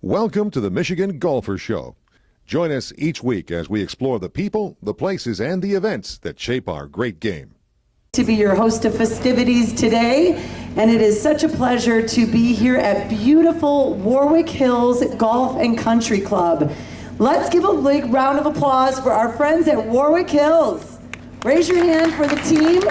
Welcome to the Michigan Golfer Show. Join us each week as we explore the people, the places, and the events that shape our great game. To be your host of festivities today, and it is such a pleasure to be here at beautiful Warwick Hills Golf and Country Club. Let's give a big round of applause for our friends at Warwick Hills. Raise your hand for the team.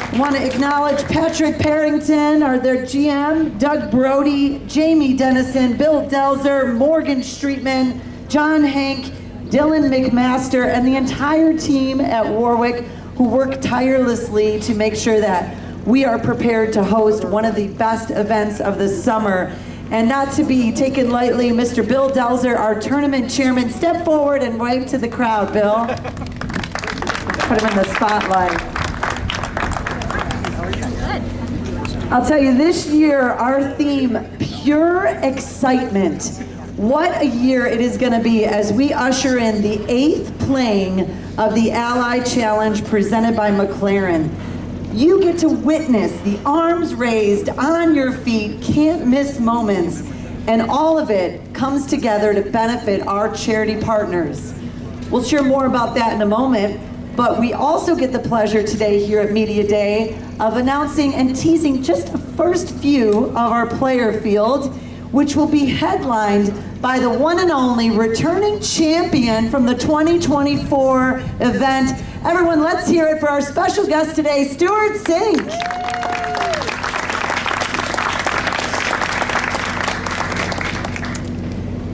I want to acknowledge Patrick Parrington, their GM, Doug Brody, Jamie Dennison, Bill Delzer, Morgan Streetman, John Hank, Dylan McMaster, and the entire team at Warwick who work tirelessly to make sure that we are prepared to host one of the best events of the summer. And not to be taken lightly, Mr. Bill Delzer, our tournament chairman, step forward and wave to the crowd, Bill. Put him in the spotlight. I'll tell you, this year, our theme, pure excitement. What a year it is going to be as we usher in the 8th playing of the Ally Challenge presented by McLaren. You get to witness the arms raised, on your feet, can't miss moments, and all of it comes together to benefit our charity partners. We'll share more about that in a moment. But we also get the pleasure today here at Media Day of announcing and teasing just the first few of our player field, which will be headlined by the one and only returning champion from the 2024 event. Everyone, let's hear it for our special guest today, Stuart Sink.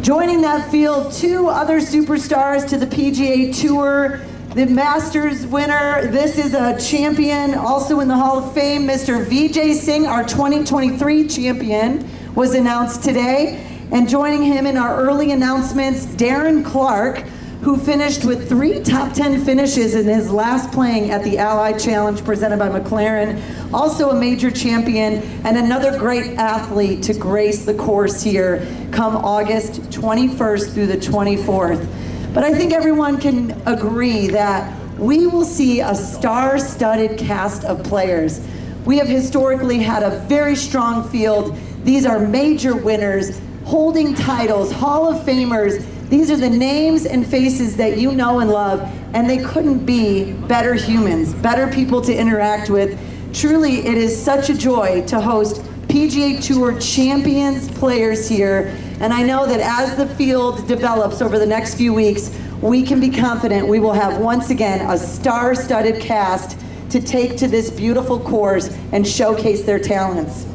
Joining that field, 2 other superstars to the PGA Tour. The Masters winner, this is a champion, also in the Hall of Fame, Mr. Vijay Singh, our 2023 champion, was announced today. And joining him in our early announcements, Darren Clark, who finished with 3 top 10 finishes in his last playing at the Ally Challenge presented by McLaren. Also a major champion and another great athlete to grace the course here come August 21st through the 24th. But I think everyone can agree that we will see a star-studded cast of players. We have historically had a very strong field. These are major winners, holding titles, Hall of Famers. These are the names and faces that you know and love, and they couldn't be better humans, better people to interact with. Truly, it is such a joy to host PGA Tour champions players here. And I know that as the field develops over the next few weeks, we can be confident we will have once again a star-studded cast to take to this beautiful course and showcase their talents.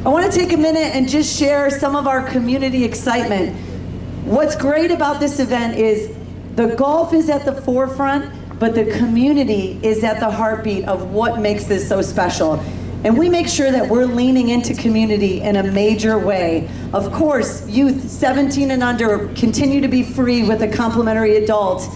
I want to take a minute and just share some of our community excitement. What's great about this event is the golf is at the forefront, but the community is at the heartbeat of what makes this so special. And we make sure that we're leaning into community in a major way. Of course, youth 17 and under continue to be free with a complimentary adult.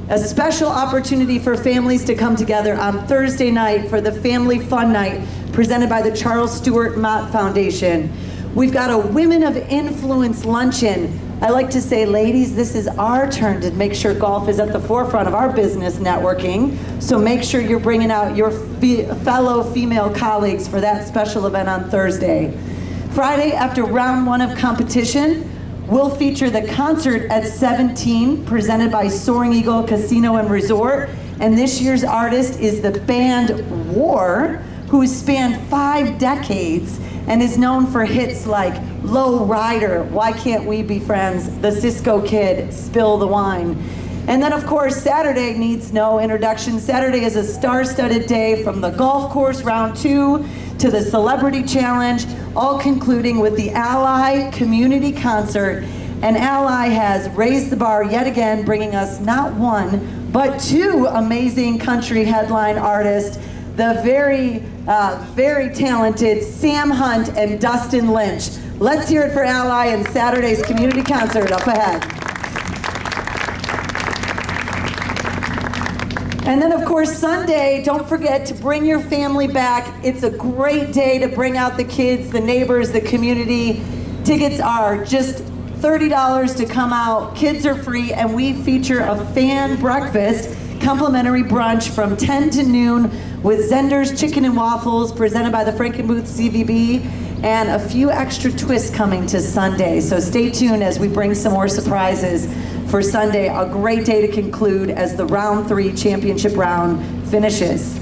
A special opportunity for families to come together on Thursday night for the Family Fun Night presented by the Charles Stewart Mott Foundation. We've got a Women of Influence luncheon. I like to say, ladies, this is our turn to make sure golf is at the forefront of our business networking. So make sure you're bringing out your fellow female colleagues for that special event on Thursday. Friday, after round 1 of competition, we'll feature the concert at 17 presented by Soaring Eagle Casino and Resort. And this year's artist is the band War, who has spanned 5 decades and is known for hits like Low Rider, Why Can't We Be Friends, The Cisco Kid, Spill the Wine. And then of course, Saturday needs no introduction. Saturday is a star-studded day from the golf course round 2 to the Celebrity Challenge, all concluding with the Ally Community Concert. And Ally has raised the bar yet again, bringing us not 1, but 2 amazing country headline artists, the very talented Sam Hunt and Dustin Lynch. Let's hear it for Ally and Saturday's community concert up ahead. And then of course Sunday, don't forget to bring your family back. It's a great day to bring out the kids, the neighbors, the community. Tickets are just $30 to come out. Kids are free, and we feature a fan breakfast, complimentary brunch from 10 to noon with Zender's Chicken and Waffles presented by the Frankenmuth CVB. and a few extra twists coming to Sunday. So stay tuned as we bring some more surprises for Sunday. A great day to conclude as the round 3 championship round finishes.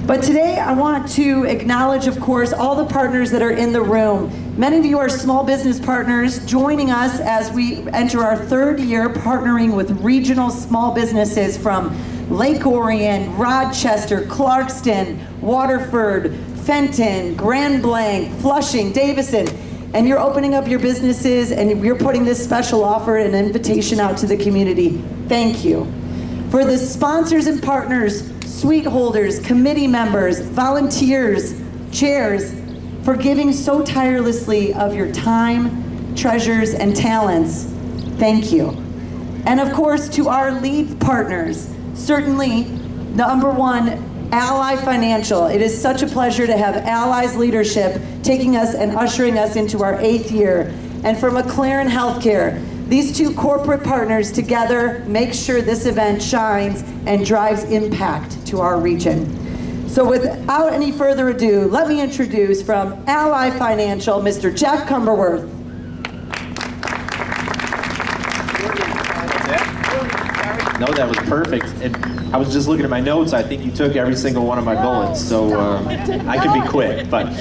But today I want to acknowledge, of course, all the partners that are in the room. Many of you are small business partners joining us as we enter our 3rd year partnering with regional small businesses from Lake Orion, Rochester, Clarkston, Waterford, Fenton, Grand Blanc, Flushing, Davison. And you're opening up your businesses and you're putting this special offer and invitation out to the community. Thank you. For the sponsors and partners, suite holders, committee members, volunteers, chairs, for giving so tirelessly of your time, treasures, and talents, thank you. And of course, to our lead partners, certainly number 1, Ally Financial. It is such a pleasure to have Ally's leadership taking us and ushering us into our 8th year. And for McLaren Healthcare, these 2 corporate partners together make sure this event shines and drives impact to our region. So without any further ado, let me introduce from Ally Financial, Mr. Jeff Cumberworth. No, that was perfect. And I was just looking at my notes. I think you took every single one of my bullets, so I can be quick. But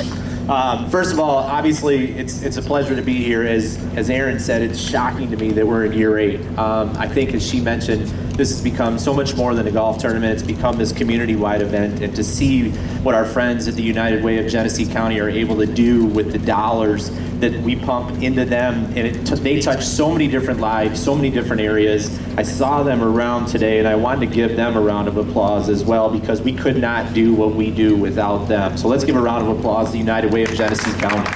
first of all, obviously, it's a pleasure to be here. As Erin said, it's shocking to me that we're in year 8. I think, as she mentioned, this has become so much more than a golf tournament. It's become this community-wide event, and to see what our friends at the United Way of Genesee County are able to do with the dollars that we pump into them, and they touch so many different lives, so many different areas. I saw them around today, and I wanted to give them a round of applause as well, because we could not do what we do without them. So let's give a round of applause to the United Way of Genesee County.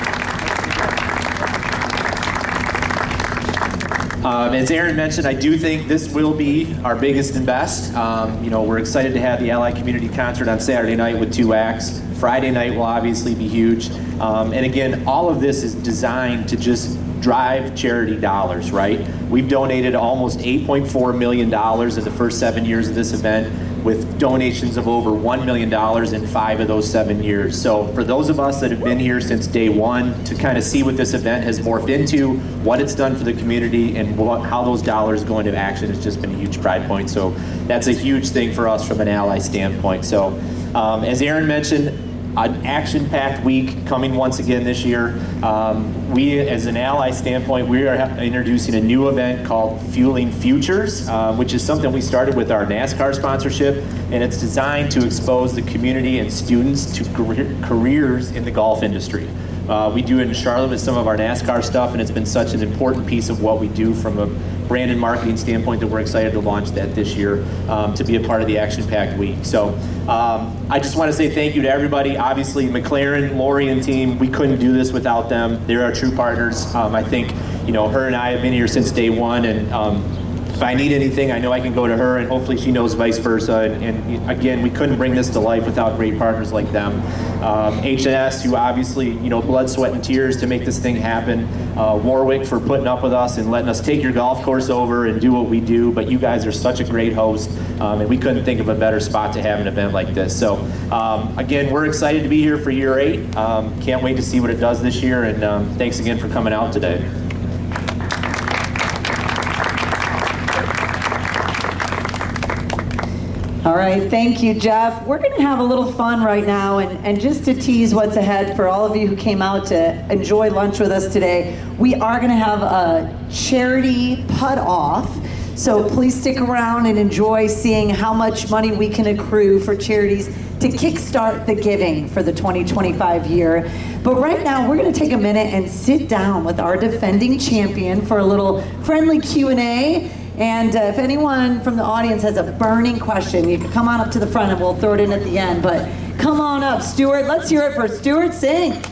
As Erin mentioned, I do think this will be our biggest and best. We're excited to have the Ally Community Concert on Saturday night with 2 acts. Friday night will obviously be huge. And again, all of this is designed to just drive charity dollars, right? We've donated almost $8.4 million in the first 7 years of this event, with donations of over $1 million in 5 of those 7 years. So for those of us that have been here since day 1, to kind of see what this event has morphed into, what it's done for the community, and how those dollars go into action has just been a huge pride point. So that's a huge thing for us from an Ally standpoint. So as Erin mentioned, an action-packed week coming once again this year. We, as an Ally standpoint, we are introducing a new event called Fueling Futures, which is something we started with our NASCAR sponsorship, and it's designed to expose the community and students to careers in the golf industry. We do it in Charlotte with some of our NASCAR stuff, and it's been such an important piece of what we do from a brand and marketing standpoint that we're excited to launch that this year, to be a part of the action-packed week. So I just want to say thank you to everybody. Obviously, McLaren, Lori, and team, we couldn't do this without them. They're our true partners. I think, her and I have been here since day 1, and if I need anything, I know I can go to her, and hopefully she knows vice versa. And again, we couldn't bring this to life without great partners like them. H&S, who obviously, blood, sweat, and tears to make this thing happen. Warwick for putting up with us and letting us take your golf course over and do what we do. But you guys are such a great host, and we couldn't think of a better spot to have an event like this. So again, we're excited to be here for year 8. Can't wait to see what it does this year, and thanks again for coming out today. All right, thank you, Jeff. We're going to have a little fun right now, and just to tease what's ahead for all of you who came out to enjoy lunch with us today, we are going to have a charity putt-off. So please stick around and enjoy seeing how much money we can accrue for charities to kickstart the giving for the 2025 year. But right now, we're going to take a minute and sit down with our defending champion for a little friendly Q&A. And if anyone from the audience has a burning question, you can come on up to the front and we'll throw it in at the end. But come on up, Stuart. Let's hear it for Stuart Sink.